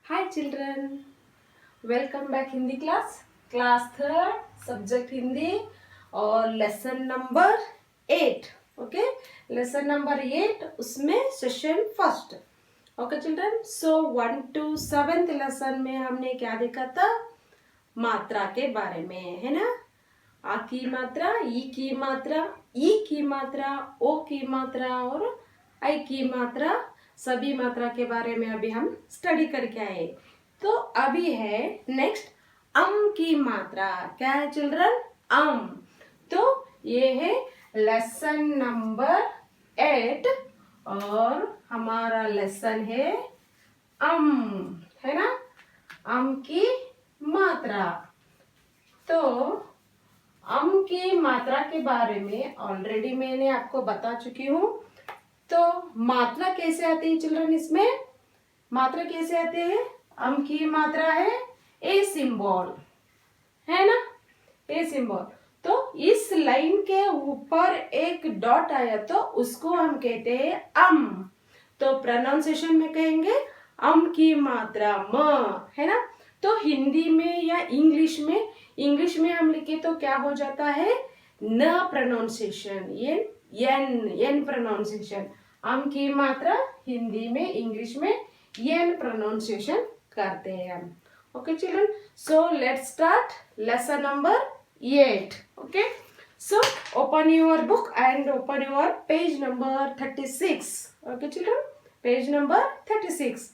Hi children, welcome back Hindi class third, subject Hindi और lesson number 8, okay? Lesson number 8 उसमें session first, okay children? So 1 to 7th lesson में हमने क्या देखा था? मात्रा के बारे में, है ना? आ की मात्रा, ई की मात्रा, ई की मात्रा, ओ की मात्रा और आई की मात्रा, सभी मात्रा के बारे में अभी हम स्टडी करके आए। तो अभी है नेक्स्ट की मात्रा। क्या है चिल्ड्रन? तो ये है लेसन नंबर 8 और हमारा लेसन है है ना? की मात्रा। तो की मात्रा के बारे में ऑलरेडी मैंने आपको बता चुकी हूँ। तो मात्रा कैसे आती है चिल्ड्रन? इसमें मात्रा कैसे आती है? की मात्रा है ए सिंबल, है ना? A symbol. तो इस लाइन के ऊपर एक डॉट आया तो उसको हम कहते हैं तो प्रोनाउंसिएशन में कहेंगे की मात्रा म, है ना? तो हिंदी में या इंग्लिश में हम लिखे तो क्या हो जाता है? न प्रोनाउंसिएशन, एन प्रोनाउंसिएशन। की मात्रा हिंदी में इंग्लिश में एन प्रोनाउंसिएशन करते हैं हम। Okay children, so let's start lesson number 8. Okay, so open your book and open your page number 36. Okay children, page number 36.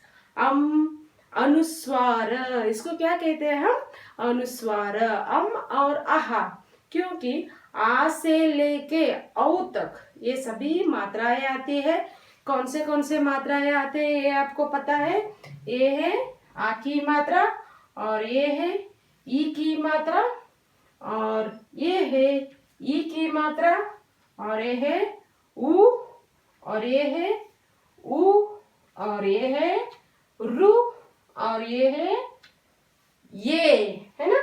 अनुस्वार, इसको क्या कहते हैं हम? अनुस्वार। और आहा, क्योंकि आ से लेके औ तक ये सभी मात्राएं आती है। कौन से मात्राएं आते हैं ये आपको पता है? ये है आ की मात्रा और ये है ई की मात्रा और ये है ई की मात्रा और ये है उ और ये है उ और ये है रु और ये है है ना?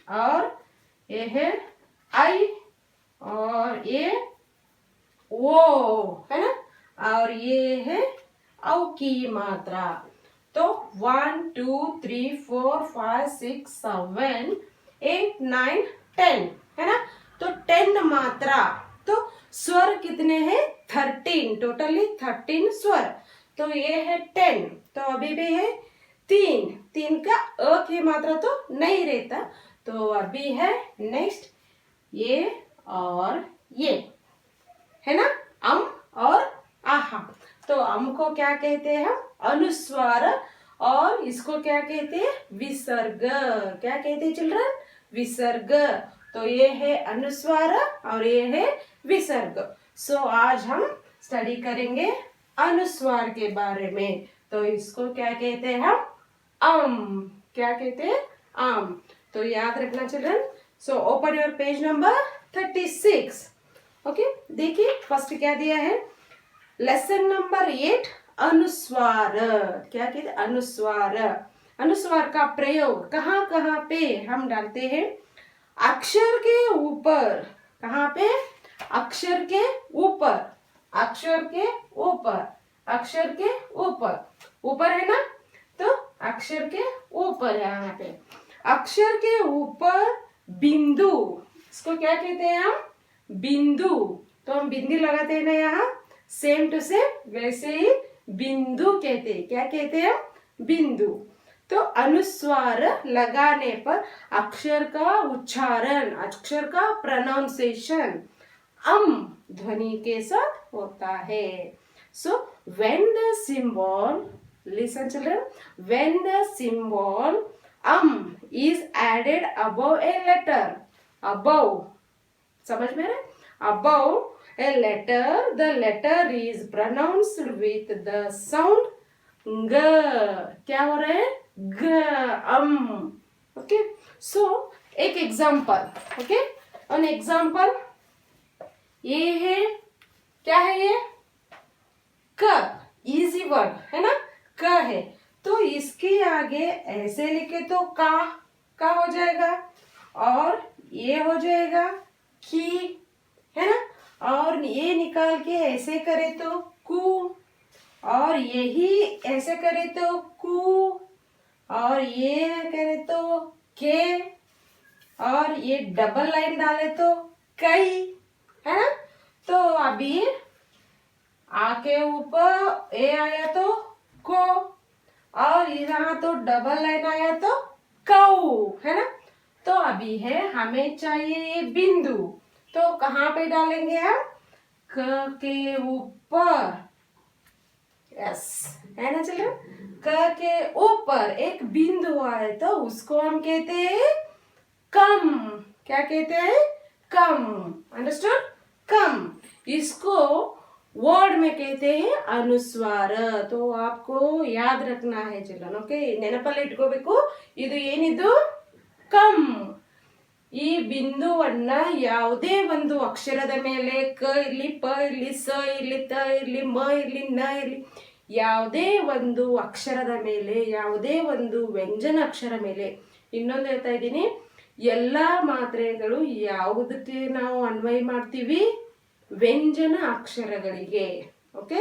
और ये है आई और ये वो, है ना? और ये है औ की मात्रा। तो 1 2 3 4 5 6 7 8 9 10, है ना? तो 10 मात्रा। तो स्वर कितने हैं? 13, टोटली 13 स्वर। तो ये है 10। तो अभी भी है 3 का अ की मात्रा तो नहीं रहता। तो अभी है नेक्स्ट ये और ये, है ना? और आहा। तो को क्या कहते हैं हम? अनुस्वार। और इसको क्या कहते हैं? विसर्ग। क्या कहते हैं चिल्ड्रन? विसर्ग। तो ये है अनुस्वार और ये है विसर्ग। सो आज हम स्टडी करेंगे अनुस्वार के बारे में। तो इसको क्या कहते हैं हम? क्या कहते हैं? तो याद रखना children. So open your page number 36. Okay, देखिए फर्स्ट क्या दिया है? लेसन नंबर 8 अनुस्वार। क्या कहते हैं? अनुस्वार। अनुस्वार का प्रयोग कहाँ कहाँ पे हम डालते हैं? अक्षर के ऊपर। कहाँ पे? अक्षर के ऊपर, अक्षर के ऊपर, अक्षर के ऊपर, ऊपर है ना? तो अक्षर के ऊपर है यहाँ पे। अक्षर के ऊपर बिंदु, इसको क्या कहते हैं हम? बिंदु। तो हम बिंदु लगाते हैं ना यहाँ, सेम टू सेम वैसे ही बिंदु कहते हैं। क्या कहते हैं हम? बिंदु। तो अनुस्वार लगाने पर अक्षर का उच्चारण, अक्षर का प्रोनाउंसिएशन ध्वनि के साथ होता है। So when the symbol, listen children, when the symbol is added above a letter, above, समझ में रहे? Above a letter, the letter is pronounced with the sound g. क्या हो रहा है? ग, ओके। सो एक एग्जाम्पल, ओके, एन एग्जाम्पल ये है, क्या है ये? क, इजी वर्ड है ना? क है। तो इसके आगे ऐसे लिखे तो का हो जाएगा और ये हो जाएगा की, है ना? और ये निकाल के ऐसे करे तो कु और यही ऐसे करे तो कु, और ये करे तो के, और ये डबल लाइन डाले तो कई, है ना। तो अभी आ के ऊपर ए आया तो को, और यहाँ तो डबल लाइन आया तो कऊ, है ना। तो अभी है हमें चाहिए ये बिंदु, तो कहाँ पे डालेंगे हम, क के ऊपर, यस, है ना चिल्ड्रन। क के ऊपर एक बिंदु आए तो उसको हम कहते हैं कम। क्या कहते हैं, कम, अंडरस्टूड, कम। इसको वर्ड में कहते हैं अनुस्वार। तो आपको याद रखना है चिल्ड्रन, ओके, ನೆನಪಲ್ಲಿ ಇಟ್ಕೋಬೇಕು, ಇದು ಏನಿದು ಕಮ್. ಈ ಬಿಂದುವನ್ನ ಯಾವುದೇ ಒಂದು ಅಕ್ಷರದ ಮೇಲೆ ಕ ಇರ್ಲಿ, ಪ ಇರ್ಲಿ, ಸ ಇರ್ಲಿ, ತ ಇರ್ಲಿ, ಮ ಇರ್ಲಿ, ನ ಇರ್ಲಿ, ಯಾವುದೇ ಒಂದು ಅಕ್ಷರದ ಮೇಲೆ, ಯಾವುದೇ ಒಂದು ವ್ಯಂಜನ ಅಕ್ಷರ ಮೇಲೆ, ಇನ್ನೊಂದು ಹೇಳ್ತಾ ಇದ್ದೀನಿ, ಎಲ್ಲ ಮಾತ್ರೆಗಳು ಯಾವುದಕ್ಕೆ ನಾವು ಅನ್ವಯ ಮಾಡ್ತೀವಿ, ವ್ಯಂಜನ ಅಕ್ಷರಗಳಿಗೆ, ಓಕೆ,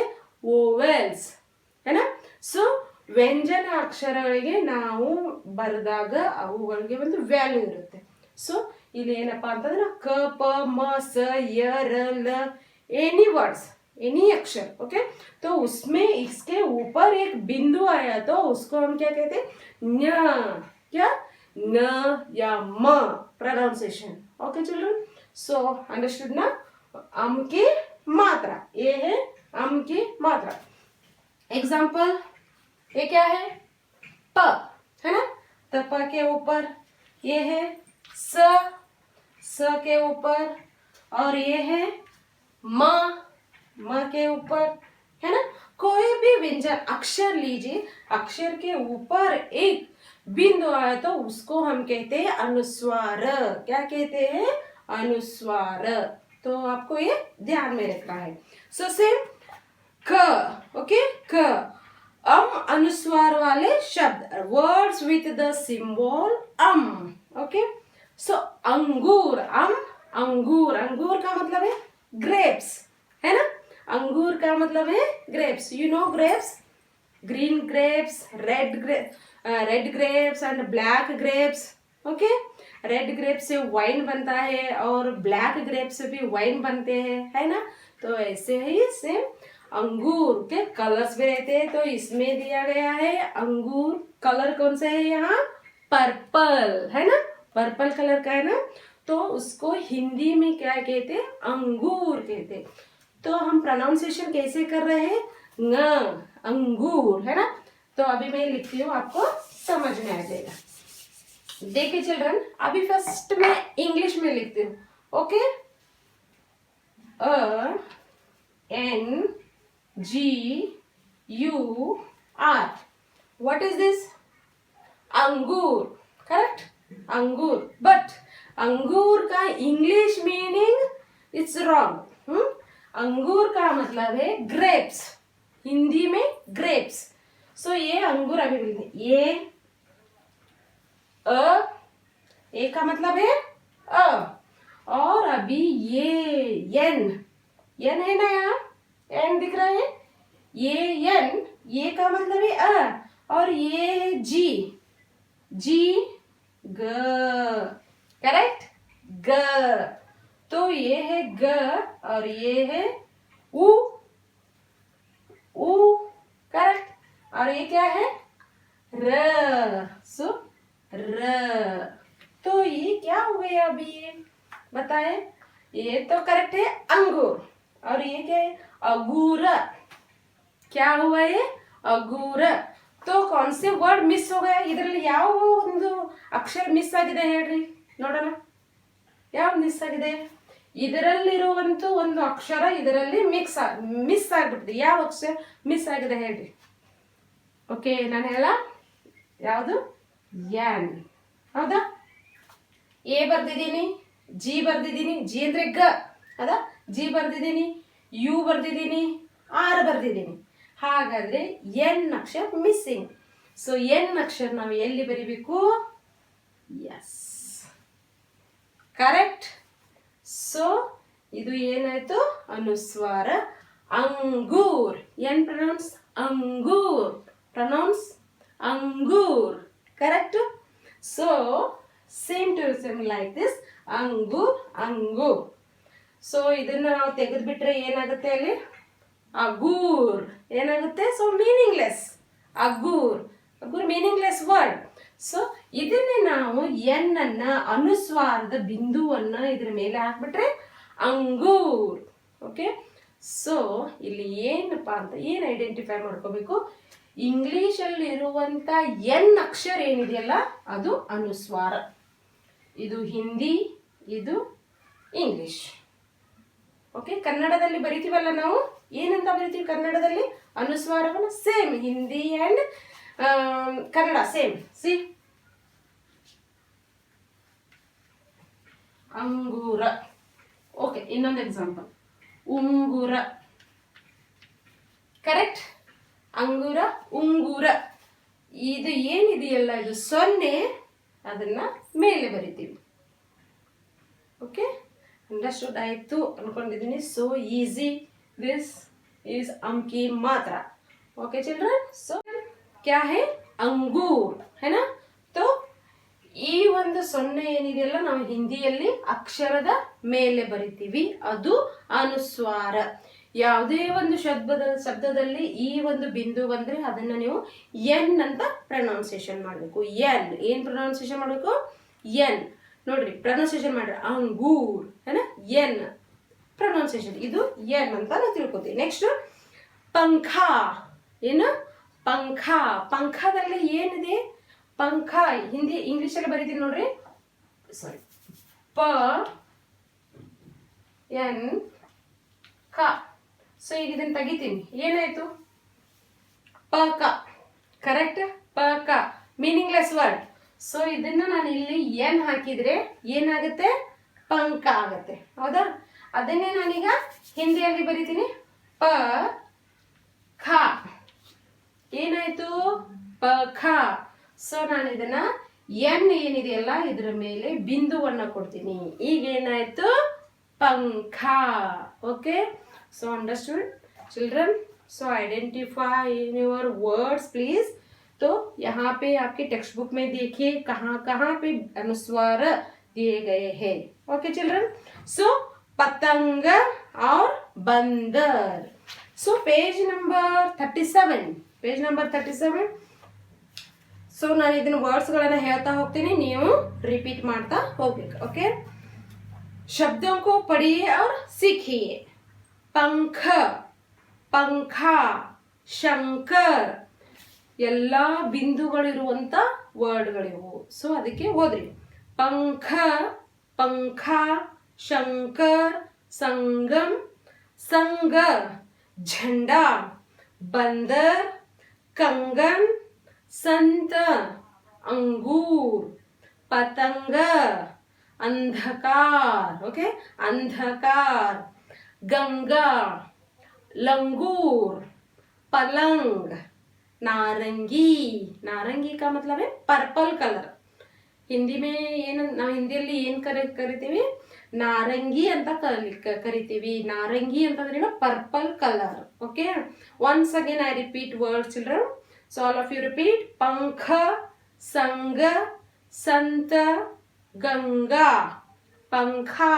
ಓವೆಲ್ಸ್, है ना. ಸೊ ವ್ಯಂಜನ ಅಕ್ಷರಗಳಿಗೆ ನಾವು ಬರೆದಾಗ ಅವುಗಳಿಗೆ ಒಂದು ವ್ಯಾಲ್ಯೂ ಇರುತ್ತೆ. ಸೊ ಇಲ್ಲಿ ಏನಪ್ಪಾ ಅಂತಂದ್ರೆ ಕ, ಪ, ಮ, ಸ, ಯ, ರ, ಲ, एनी वर्ड्स, एनी अक्षर, ओके. तो उसमें इसके ऊपर एक बिंदु आया तो उसको हम क्या कहते हैं, न्य, क्या, न या म pronunciation, okay children. So understood ना. अम की मात्रा, ये है अम की मात्रा. एग्जाम्पल, ये क्या है, प, है ना. तो प के ऊपर ये है स के ऊपर, और ये है म के ऊपर, है ना. कोई भी व्यंजन अक्षर लीजिए, अक्षर के ऊपर एक बिंदु आए तो उसको हम कहते हैं अनुस्वार. क्या कहते हैं, अनुस्वार. तो आपको ये ध्यान में रखना है. सो सेम क, ओके, क, अम अनुस्वार वाले शब्द, वर्ड्स विथ द सिंबल अम, ओके. सो अंगूर, अम अंगूर, अंगूर का मतलब है ग्रेप्स, है ना. अंगूर का मतलब है grapes. You know grapes, green grapes, red grapes and black grapes, okay. Red grapes से वाइन बनता है और ब्लैक ग्रेप्स से भी वाइन बनते हैं, है ना. तो ऐसे ही सेम अंगूर के कलर्स भी रहते हैं. तो इसमें दिया गया है अंगूर, कलर कौन सा है यहाँ, पर्पल, है ना, पर्पल कलर का है ना. तो उसको हिंदी में क्या कहते हैं, अंगूर कहते. तो हम प्रोनाउंसिएशन कैसे कर रहे हैं, न, अंगूर, है ना. तो अभी मैं लिखती हूँ, आपको समझ में आ जाएगा. देखिए चिल्ड्रन, अभी फर्स्ट मैं इंग्लिश में लिखती हूँ, okay. ANGUR, what is this, अंगूर, करेक्ट, अंगूर. बट अंगूर का इंग्लिश मीनिंग इट्स रॉन्ग. अंगूर का मतलब है ग्रेप्स, हिंदी में ग्रेप्स. सो ये अंगूर अभी बोलेंगे, ए का मतलब है अ, और अभी ये एन है ना, यहाँ एन दिख रहा है, ये एन, ये का मतलब है अ, और ये है जी, ग, करेक्ट, ग. तो ये है ग और ये है उ, करेक्ट. और ये क्या है, र. सो र. तो ये क्या हो गया अभी, ये बताए, ये तो करेक्ट है अंगूर, और ये क्या है, अगूर. क्या हुआ ये, अगूर. तो कौन से वर्ड मिस हो गया ಇದರಲ್ಲಿ, ಯಾವ ಒಂದು ಅಕ್ಷರ ಮಿಸ್ ಆಗಿದೆ ಹೇಳ್ರಿ ನೋಡೋಣ, ಯಾವ ಮಿಸ್ ಆಗಿದೆ, ಇದರಲ್ಲಿರುವಂತ ಒಂದು ಅಕ್ಷರ ಇದರಲ್ಲಿ ಮಿಸ್ ಆಗ್ಬಿಟ್ಟಿದೆ. ಯಾವ ಅಕ್ಷರ ಮಿಸ್ ಆಗಿದೆ ಹೇಳ್ರಿ, ಓಕೆ. ನಾನು ಹೇಳ, ಯಾವುದು, ಯಾನ್, ಹೌದಾ. ಎ ಬರ್ದಿದ್ದೀನಿ, ಜಿ ಬರ್ದಿದ್ದೀನಿ, ಜಿ ಅಂದ್ರೆ ಗ, ಹೌದಾ, ಜಿ ಬರ್ದಿದ್ದೀನಿ, ಯು ಬರ್ದಿದ್ದೀನಿ, ಆರ್ ಬರ್ದಿದ್ದೀನಿ. ಹಾಗಾದ್ರೆ ಎನ್ ಅಕ್ಷರ ಮಿಸ್ಸಿಂಗ್. ಸೊ ಎನ್ ಅಕ್ಷರ ನಾವು ಎಲ್ಲಿ ಬರಿಬೇಕು, ಎಸ್, ಕರೆಕ್ಟ್. ಸೊ ಇದು ಏನಾಯ್ತು, ಅನುಸ್ವಾರ अंगूर, एन प्रोनाउंस अंगूर, प्रोनाउंस अंगूर, correct. So same to same like this, ಅಂಗೂರ್ ಅಂಗೂರ್. ಸೊ ಇದನ್ನ ನಾವು ತೆಗೆದ್ಬಿಟ್ರೆ ಏನಾಗುತ್ತೆ ಅಲ್ಲಿ, ಅಗೂರ್ ಏನಾಗುತ್ತೆ. ಸೊ ಮೀನಿಂಗ್ಲೆಸ್, ಅಗೂರ್ ಅಗೂರ್ ಮೀನಿಂಗ್ಲೆಸ್ ವರ್ಡ್. ಸೊ ಇದನ್ನೇ ನಾವು ಎನ್ ಅನ್ನ ಅನುಸ್ವಾರದ ಬಿಂದುವನ್ನ ಇದ್ರ ಮೇಲೆ ಹಾಕ್ಬಿಟ್ರೆ ಅಂಗೂರ್. ಓಕೆ. ಸೊ ಇಲ್ಲಿ ಏನಪ್ಪಾ ಅಂತ ಏನ್ ಐಡೆಂಟಿಫೈ ಮಾಡ್ಕೋಬೇಕು, ಇಂಗ್ಲಿಷ್ ಅಲ್ಲಿ ಇರುವಂತ ಎನ್ ಅಕ್ಷರ ಏನಿದೆಯಲ್ಲ ಅದು ಅನುಸ್ವಾರ. ಇದು ಹಿಂದಿ, ಇದು ಇಂಗ್ಲಿಷ್. ಓಕೆ. ಕನ್ನಡದಲ್ಲಿ ಬರಿತೀವಲ್ಲ ನಾವು ಏನಂತ ಬರಿತೀವಿ ಕನ್ನಡದಲ್ಲಿ ಅನುಸ್ವಾರವನ್ನು, same Hindi and Kannada same. See, ಅಂಗೂರ. ಓಕೆ, ಇನ್ನೊಂದು ಎಕ್ಸಾಂಪಲ್, ಉಂಗುರ. ಕರೆಕ್ಟ್. ಅಂಗೂರ, ಉಂಗುರ. ಇದು ಏನಿದೆಯಲ್ಲ ಇದು 0, ಅದನ್ನ ಮೇಲೆ ಬರಿತೀವಿ. ಓಕೆ, ಅಂಡರ್ಸ್ಟುಡ್ ಆಯ್ತು ಅನ್ಕೊಂಡಿದ್ದೀನಿ. ಸೋ ಈಸಿ, ದಿಸ್ ಈಸ್ ಅಂಕಿ ಮಾತ್ರ. ओके चिल्ड्रन, सो क्या है अंगूर है ना. तो ಈ ಒಂದು 0 ಏನಿದೆಯಲ್ಲ ನಾವು ಹಿಂದಿಯಲ್ಲಿ ಅಕ್ಷರದ ಮೇಲೆ ಬರಿತೀವಿ, ಅದು ಅನುಸ್ವಾರ. ಯಾವುದೇ ಒಂದು ಶಬ್ದದಲ್ಲಿ ಈ ಒಂದು ಬಿಂದು ಬಂದ್ರೆ ಅದನ್ನ ನೀವು ಎನ್ ಅಂತ ಪ್ರೊನೌನ್ಸಿಯೇಷನ್ ಮಾಡಬೇಕು. ಎನ್ ಏನ್ ಪ್ರೊನೌನ್ಸಿಯೇಷನ್ ಮಾಡಬೇಕು, ಎನ್. ನೋಡ್ರಿ ಪ್ರೊನೌನ್ಸಿಯೇಷನ್ ಮಾಡ್ರಿ, ಅಂಗೂರ್ ಏನ ಎನ್ ಪ್ರೊನೌನ್ಸಿಯೇಷನ್, ಇದು ಎನ್ ಅಂತ ನಾವು ತಿಳ್ಕೊತೀವಿ. ನೆಕ್ಸ್ಟ್ ಪಂಖ. ಏನು ಪಂಖ. ಪಂಖದಲ್ಲಿ ಏನಿದೆ, ಪಂಖ ಹಿಂದಿ ಇಂಗ್ಲಿಷಲ್ಲಿ ಬರೀತೀನಿ ನೋಡ್ರಿ, ಸಾರಿ, ಪ ಎನ್ ಕ. ಸೊ ಈಗ ಇದನ್ನ ತೆಗಿತೀನಿ, ಏನಾಯ್ತು ಪಕ. ಕರೆಕ್ಟ್, ಪಕ ಮೀನಿಂಗ್ಲೆಸ್ ವರ್ಡ್. ಸೊ ಇದನ್ನ ನಾನು ಇಲ್ಲಿ ಎನ್ ಹಾಕಿದ್ರೆ ಏನಾಗುತ್ತೆ, ಪಂಕ ಆಗತ್ತೆ. ಹೌದಾ. ಅದನ್ನೇ ನಾನೀಗ ಹಿಂದಿಯಲ್ಲಿ ಬರೀತೀನಿ, ಪ ಖ. ಏನಾಯ್ತು, ಪಖ. ಸೊ ನಾನು ಇದನ್ನ ಎನ್ ಏನಿದೆಯಲ್ಲ ಇದ್ರ ಮೇಲೆ ಬಿಂದುವನ್ನ ಕೊಡ್ತೀನಿ. ಈಗ ಏನಾಯ್ತು, पंखा. Okay, so understood children. So identify in your words please. तो यहाँ पे आपके टेक्स्ट बुक में देखिए कहाँ कहाँ पे अनुस्वार दिए गए हैं. Okay children. सो पतंग और बंदर. So page number 37. Page number 37. So ನಾನು ಇದನ್ನ ವರ್ಡ್ಸ್ಗಳನ್ನು ಹೇಳ್ತಾ ಹೋಗ್ತೀನಿ, ನೀವು ರಿಪೀಟ್ ಮಾಡ್ತಾ ಹೋಗ್ಬೇಕು. ಓಕೆ, शब्दों को पढ़िए और सीखिए. पंख, पंखा, ಶಂಕರ್ ಎಲ್ಲ ಬಿಂದುಗಳಿರುವಂತ ವರ್ಡ್ಗಳಿವು. ಸೊ ಅದಕ್ಕೆ ಓದ್ರಿ, पंख, पंखा, ಶಂಕರ್, संगम, संग, झंडा, बंदर, कंगन, संत, अंगूर, पतंग, अंधकार. ओके, अंधकार, गंगा, लंगूर, पलंग, नारंगी. नारंगी का मतलब है पर्पल कलर. ಹಿಂದಿ ಮೇ ಏನು ನಾವು ಹಿಂದಿಯಲ್ಲಿ ಏನು ಕರಿತೀವಿ, ನಾರಂಗಿ ಅಂತ ಕರಿತೀವಿ. ನಾರಂಗಿ ಅಂತಂದ್ರೆ purple colour. Okay, once again I repeat word children. So all of you repeat, पंख, संग, संत, गंगा, पंखा,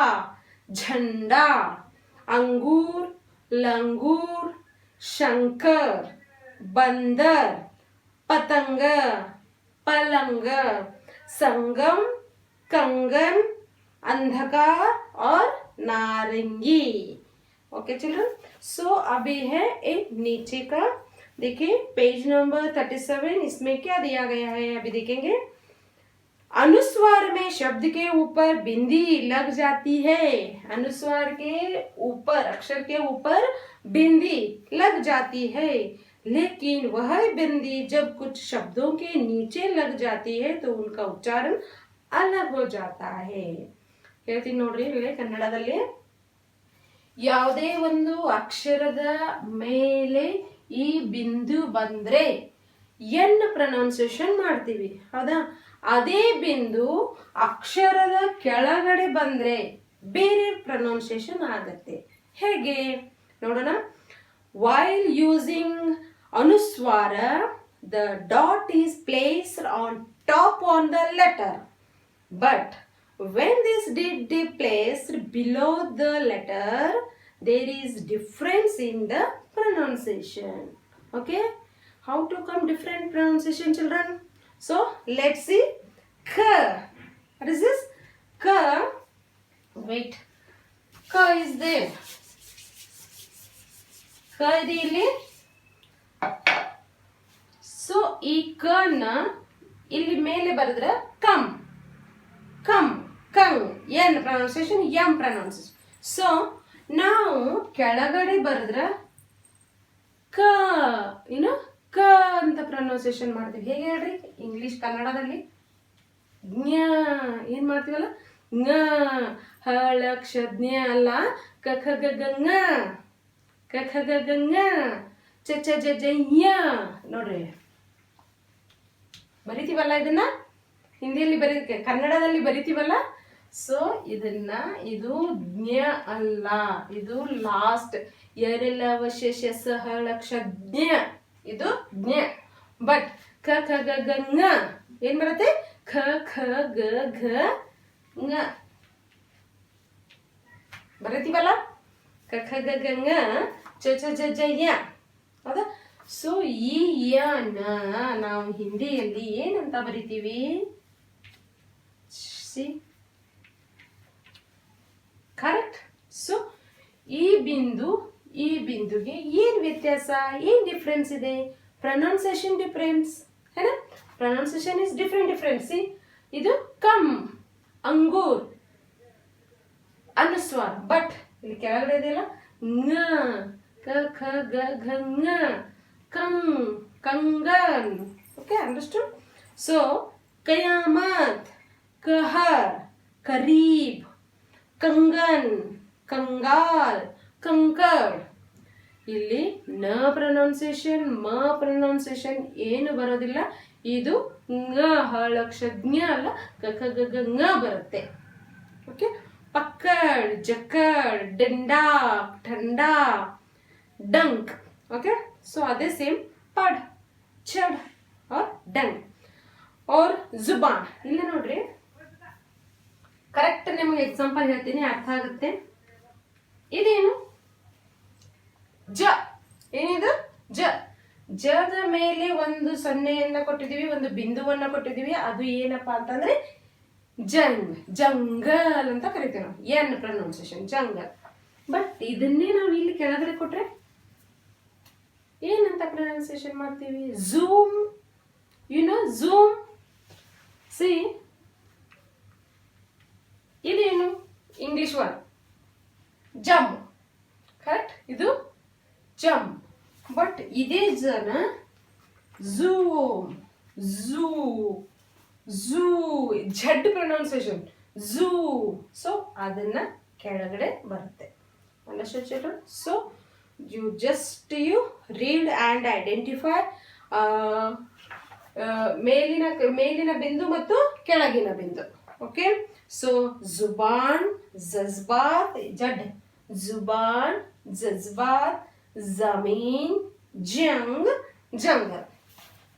झंडा, अंगूर, लंगूर, शंकर, बंदर, पतंग, पलंग, संगम, कंगन, अंधकार और नारंगी. Okay children. सो अभी है एक नीचे का, देखिए पेज नंबर 37. इसमें क्या दिया गया है अभी देखेंगे. अनुस्वार में शब्द के ऊपर बिंदी लग जाती है. अनुस्वार के ऊपर, अक्षर के ऊपर बिंदी लग जाती है, लेकिन वह बिंदी जब कुछ शब्दों के नीचे लग जाती है तो उनका उच्चारण अलग हो जाता है. ಹೇಳ್ತೀನಿ ನೋಡ್ರಿ, ಇಲ್ಲಿ ಕನ್ನಡದಲ್ಲಿ ಯಾವುದೇ ಒಂದು ಅಕ್ಷರದ ಮೇಲೆ ಈ ಬಿಂದು ಬಂದ್ರೆ ಎನ್ ಪ್ರೊನೌನ್ಸಿಯೇಷನ್ ಮಾಡ್ತೀವಿ, ಹೌದಾ. ಅದೇ ಬಿಂದು ಅಕ್ಷರದ ಕೆಳಗಡೆ ಬಂದ್ರೆ ಬೇರೆ ಪ್ರೊನೌನ್ಸಿಯೇಷನ್ ಆಗತ್ತೆ. ಹೇಗೆ ನೋಡೋಣ. ವೈಲ್ ಯೂಸಿಂಗ್ ಅನುಸ್ವಾರ, the dot is placed on top on the letter. But when this did be placed below the letter, there is difference in the pronunciation. Okay? How to come different pronunciation, children? So, let's see. K. What is this? K. Wait. K is there. K ಇದೆ ಇಲ್ಲಿ. So ಈ ಕನ ಇಲ್ಲಿ ಮೇಲೆ ಬರೆದ್ರೆ ಕಮ್ ಕಮ್ ಕಂಗ್ N pronunciation M pronunciation. So ನಾವು ಕೆಳಗಡೆ ಬರೆದ್ರೆ ಕ ಏನು ಕ ಅಂತ ಪ್ರೊನೌನ್ಸಿಯೇಷನ್ ಮಾಡ್ತೀವಿ. ಹೇಗೆ ಹೇಳ್ರಿ ಇಂಗ್ಲಿಷ್ ಕನ್ನಡದಲ್ಲಿ ಜ್ಞ ಏನ್ ಮಾಡ್ತೀವಲ್ಲ ಞ ಹಳಕ್ಷ ಜ್ಞ ಅಲ್ಲ ಕ ಖ ಗ ಗ ಞ ಕ ಖ ಗ ಗ ಞ ಚ ಚ ಜ ಜ ಞ ನೋಡ್ರಿ ಬರಿತೀವಲ್ಲ ಇದನ್ನ ಹಿಂದಿಯಲ್ಲಿ ಕನ್ನಡದಲ್ಲಿ ಬರಿತೀವಲ್ಲ. ಸೊ ಇದನ್ನ ಇದು ಜ್ಞ ಅಲ್ಲ, ಇದು ಲಾಸ್ಟ್ ಎರಲವಶೇಷ ಸಹಳಕ್ಷ ಜ್ಞ, ಇದು ಜ್ಞ. ಬಟ್ ಕ ಖ ಗ ಗ ಞ ಏನ್ ಬರುತ್ತೆ ಖ ಖ ಗ ಘ ಞ ಬರಿತೀವಲ್ಲ ಕ ಖ ಗ ಗ ಞ ಚ ಚ ಜ ಜ ಯ. ಹೌದಾ? ಸೊ ಈ ಯನ ನಾವು ಹಿಂದಿಯಲ್ಲಿ ಏನಂತ ಬರಿತೀವಿ? C correct. ಸೊ ಈ ಬಿಂದುಗೆ ಏನ್ ವ್ಯತ್ಯಾಸ, ಏನ್ ಡಿಫ್ರೆನ್ಸ್ ಇದೆ? ಪ್ರೊನೌನ್ಸಿಯೇಷನ್ ಡಿಫ್ರೆನ್ಸ್ है ना. pronunciation is different. See, ಇದು ಕಮ್ ಅಂಗೂರ್ ಅನುಸ್ವಾರ. ಬಟ್ ಇಲ್ಲಿ ಕೆಳಗಡೆ ಇದೆಯಲ್ಲ ಞ ಕ ಖ ಗ ಘ ಞ ಕಂಗ್ ಕಂಗನ್. Okay, understood? ಸೊ ಕಯಾಮತ್ कहर करीब कंगन कंगाल कंकड़. ಇಲ್ಲಿ ನ ಪ್ರೊನೌನ್ಸಿಯೇಷನ್ ಮ ಪ್ರೊನೌನ್ಸಿಯೇಷನ್ ಏನು ಬರೋದಿಲ್ಲ. ಇದು ಞ ಹಳಕ್ಷ ಜ್ಞ ಅಲ್ಲ ಗ ಘ ಗ ಗ ಞ ಬರುತ್ತೆ. ಓಕೆ, ಪಕ್ಕಡ್ ಜಕ್ಕಡ್ डंडा ठंडा डंक. ओके, सो अदे सेम पढ़ चढ़ और डंक और जुबान. ಇಲ್ಲ ನೋಡ್ರಿ ಕರೆಕ್ಟ್ ನಿಮಗೆ ಎಕ್ಸಾಂಪಲ್ ಹೇಳ್ತೀನಿ, ಅರ್ಥ ಆಗುತ್ತೆ. ಇದೇನು ಜ, ಏನಿದು ಜ. ಜದ ಮೇಲೆ ಒಂದು ಸೊನ್ನೆಯನ್ನ ಕೊಟ್ಟಿದೀವಿ, ಒಂದು ಬಿಂದುವನ್ನ ಕೊಟ್ಟಿದೀವಿ. ಅದು ಏನಪ್ಪಾ ಅಂತಂದ್ರೆ ಜಂಗ್, ಜಂಗಲ್ ಅಂತ ಕರಿತೀವಿ ನಾವು. N pronunciation jungle. ಬಟ್ ಇದನ್ನೇ ನಾವು ಇಲ್ಲಿ ಕೆಳಗಡೆ ಕೊಟ್ರೆ ಏನಂತ ಪ್ರೊನೌನ್ಸಿಯೇಷನ್ ಮಾಡ್ತೀವಿ? Zoom. You know zoom. See, ಇದೇನು ಇಂಗ್ಲಿಷ್ ವರ್ಡ್ ಜಂಪ್. ಕರೆಕ್ಟ್, ಇದು ಜಂಪ್. ಬಟ್ ಇದೇ ಜನ zoom zoo zoo Z pronunciation zoo. So ಅದನ್ನ ಕೆಳಗಡೆ ಬರುತ್ತೆ. Understand children? So you just read and identify ಮೇಲಿನ ಬಿಂದು ಮತ್ತು ಕೆಳಗಿನ ಬಿಂದು. ಓಕೆ, ಸೊ ಜುಬಾನ್ ಜಜ್ಬಾತ್ ಜಡ್, ಜುಬಾನ್ ಜಜ್ಬಾತ್ ಜಮೀನ್ ಜಂಗ್ ಜಂಗಲ್.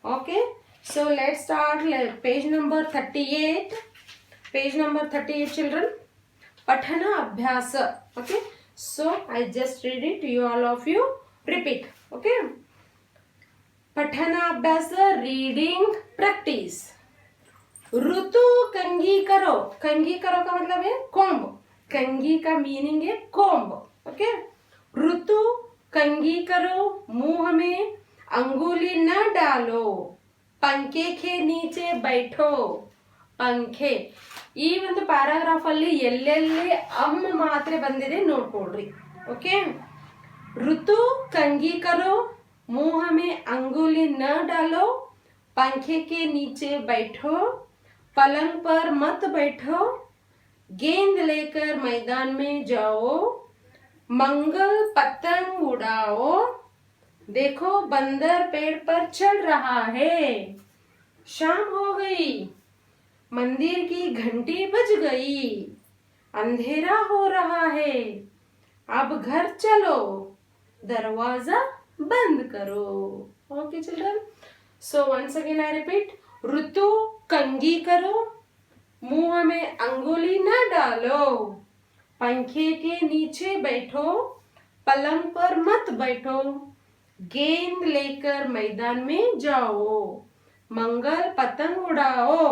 Okay, so let's start page number 38. Page number 38 children. Pathana Abhyasa. Okay, so I just read it, you all of you repeat. Okay, Pathana Abhyasa reading practice. ऋतु कंघी करो. कंघी करो का मतलब है कोम्ब. कंघी का मीनिंग है कोम्ब. ओके, ऋतु कंघी करो, मुंह में अंगुली न डालो, पंखे के नीचे बैठो. पंखे ಈ ಒಂದು ಪ್ಯಾರಾಗ್ರಾಫ್ ಅಲ್ಲಿ ಎಲ್ಲೆಲ್ಲಿ ಅಮ್ಮ ಮಾತ್ರೆ ಬಂದಿದೆ ನೋಡ್ಕೊಳ್ರಿ. ಓಕೆ, ಋತು ಕಂಘಿ ಕರೋ, मुंह में अंगुली न डालो, पंखे के नीचे बैठो, पलंग पर मत बैठो, गेंद लेकर मैदान में जाओ, मंगल पतंग उड़ाओ, देखो बंदर पेड़ पर चढ़ रहा है, शाम हो गई, मंदिर की घंटी बज गई, अंधेरा हो रहा है, अब घर चलो, दरवाजा बंद करो. Okay children, so once again I repeat, ऋतु कंघी करो, मुंह में अंगुली न डालो, पंखे के नीचे बैठो, पलंग पर मत बैठो, गेंद लेकर मैदान में जाओ, मंगल पतंग उड़ाओ,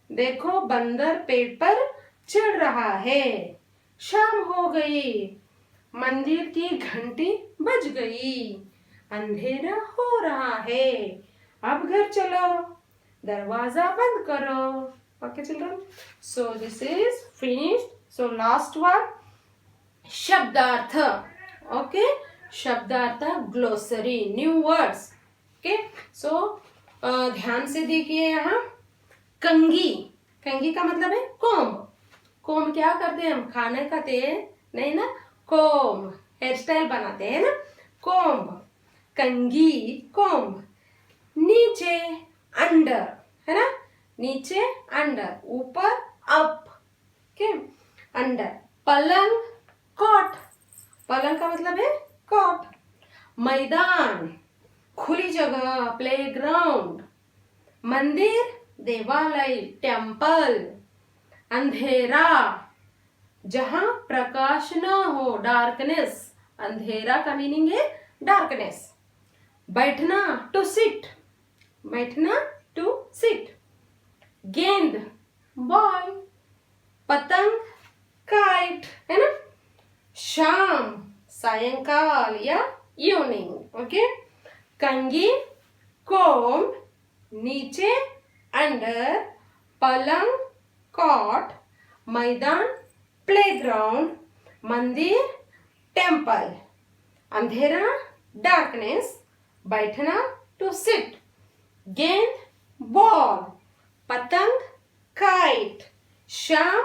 देखो बंदर पेड़ पर चढ़ रहा है, शाम हो गई, मंदिर की घंटी बज गई, अंधेरा हो रहा है, अब घर चलो, दरवाजा बंद करो. Okay children, so this is finished. So last one, शब्दार्थ. Okay, शब्दार्थ glossary, new words. Okay, so ध्यान से देखिए यहाँ. कंघी, कंघी का मतलब है कोम्ब. कोम्ब क्या करते हैं हम, खाना खाते हैं नहीं ना, कोम्ब हेयर स्टाइल बनाते हैं ना, कोम्ब. कंघी कोम्ब. नीचे अंडर है ना, नीचे अंडर, ऊपर अप. Okay, under. पलंग कॉट, पलंग का मतलब है कॉट. मैदान खुली जगह, प्लेग्राउंड. मंदिर देवालय, टेम्पल. अंधेरा जहां प्रकाश न हो, डार्कनेस. अंधेरा का मीनिंग है डार्कनेस. बैठना टू सिट, बैठना टू सिट. गेंद बॉल, पतंग काइट है ना. शाम सायंकाल या इवनिंग. ओके, कंघी कोम्ब, नीचे अंडर, पलंग कॉट, मैदान प्लेग्राउंड, मंदिर टेम्पल, अंधेरा डार्कनेस, बैठना टू सिट, गेंद बॉल, पतंग काइट, शाम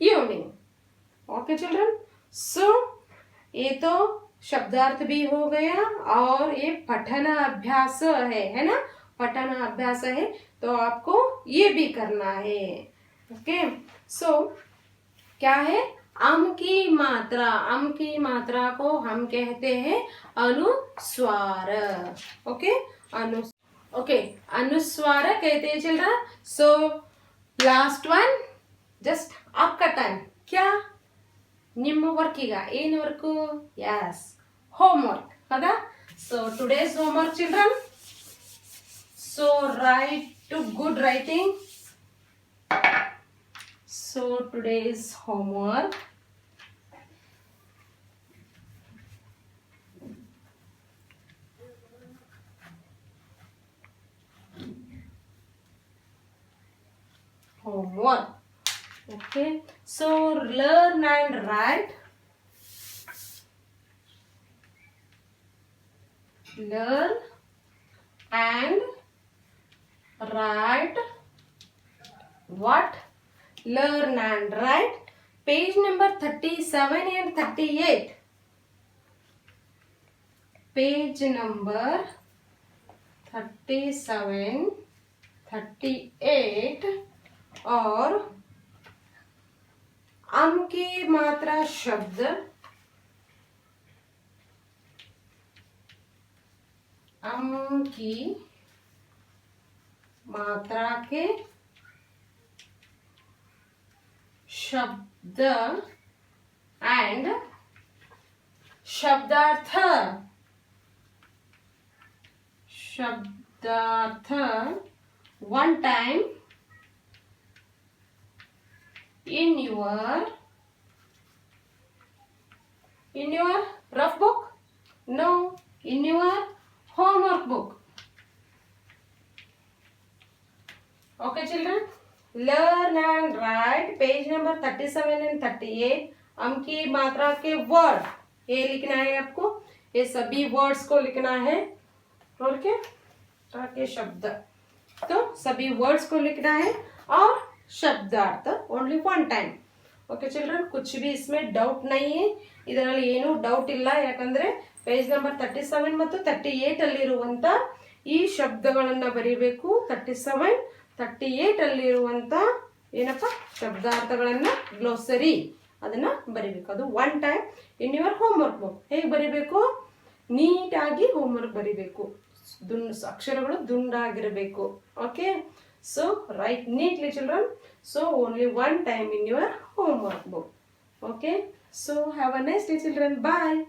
इवनिंग. ओके चिल्ड्रन, सो ये तो शब्दार्थ भी हो गया और ये पठन अभ्यास है ना, पठन अभ्यास है, तो आपको ये भी करना है. ओके, सो क्या है, अम की मात्रा. अम की मात्रा को हम कहते हैं अनुस्वार. ओके, अनुस्वार कहते हैं children. So last one, just आपका टाइम. क्या ನಿಮ್ಮ ವರ್ಕ್ ಈಗ ಏನು ವರ್ಕ್? ಯಸ್, ಹೋಮ್ ವರ್ಕ್ ಹೌದಾ? So today's home work children. So write to good writing. So today's home work, homework. Okay, so learn and write. Learn and write. What? Learn and write. Page number 37 and 38. Page number 37, 38 और अम की मात्रा शब्द, अम की मात्रा के शब्द and शब्दार्थ. शब्दार्थ one time in your rough book? No, in your homework book. Okay children, learn and write page number 37 and 38. अम की मात्रा के वर्ड ये लिखना है आपको, ये सभी वर्ड्स को लिखना है. और क्या के शब्द, तो सभी वर्ड्स को लिखना है और शब्दार्थ only one time. Okay children, ಕುछ भी इसमें ಡೌಟ್ नहीं है. ಇದರಲ್ಲಿ ಏನು ಡೌಟ್ ಇಲ್ಲ, ಯಾಕಂದ್ರೆ ಪೇಜ್ ನಂಬರ್ 37 ಮತ್ತು 38 ಅಲ್ಲಿರುವಂತ ಈ ಶಬ್ದಗಳನ್ನ ಬರೀಬೇಕು. 37, 38 ಅಲ್ಲಿರುವಂತ ಏನಪ್ಪ ಶಬ್ದಾರ್ಥಗಳನ್ನ ಗ್ಲೋಸರಿ ಅದನ್ನ ಬರೀಬೇಕು. ಅದು one time in your homework book. ಹೇಗೆ ಬರೀಬೇಕು? ನೀಟಾಗಿ ಹೋಮ್ವರ್ಕ್ ಬರೀಬೇಕು. ಅಕ್ಷರಗಳು ದುಂಡಾಗಿರಬೇಕು. Okay, So write neatly children. So only one time in your homework book. Okay. So have a nice day children. Bye.